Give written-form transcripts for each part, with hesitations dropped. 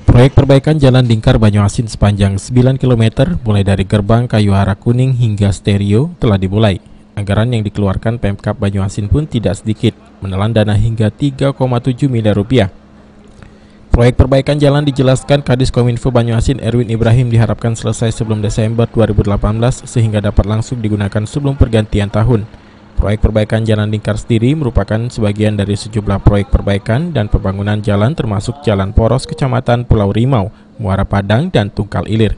Proyek perbaikan Jalan Lingkar Banyuasin sepanjang 9 km mulai dari gerbang Kayuhara Kuning hingga Stereo telah dimulai. Anggaran yang dikeluarkan Pemkab Banyuasin pun tidak sedikit, menelan dana hingga 3,7 miliar rupiah. Proyek perbaikan jalan dijelaskan Kadis Kominfo Banyuasin Erwin Ibrahim diharapkan selesai sebelum Desember 2018 sehingga dapat langsung digunakan sebelum pergantian tahun. Proyek perbaikan Jalan Lingkar sendiri merupakan sebagian dari sejumlah proyek perbaikan dan pembangunan jalan termasuk Jalan Poros Kecamatan Pulau Rimau, Muara Padang, dan Tungkal Ilir.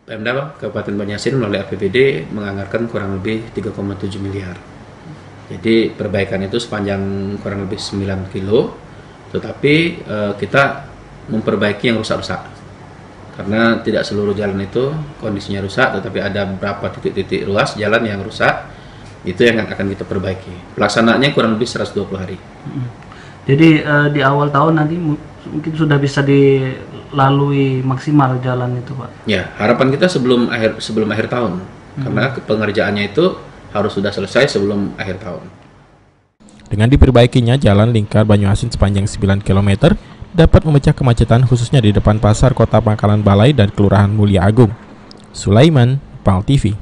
Pemda Kabupaten Banyuasin melalui APBD menganggarkan kurang lebih 3,7 miliar. Jadi perbaikan itu sepanjang kurang lebih 9 kilo, tetapi kita memperbaiki yang rusak-rusak. Karena tidak seluruh jalan itu kondisinya rusak, tetapi ada beberapa titik-titik ruas jalan yang rusak, itu yang akan kita perbaiki. Pelaksanaannya kurang lebih 120 hari. Jadi di awal tahun nanti mungkin sudah bisa dilalui maksimal jalan itu, Pak? Ya, harapan kita sebelum akhir tahun, karena pengerjaannya itu harus sudah selesai sebelum akhir tahun. Dengan diperbaikinya Jalan Lingkar Banyuasin sepanjang 9 km, dapat memecah kemacetan khususnya di depan pasar Kota Pangkalan Balai dan Kelurahan Mulia Agung. Sulaiman, PAL TV.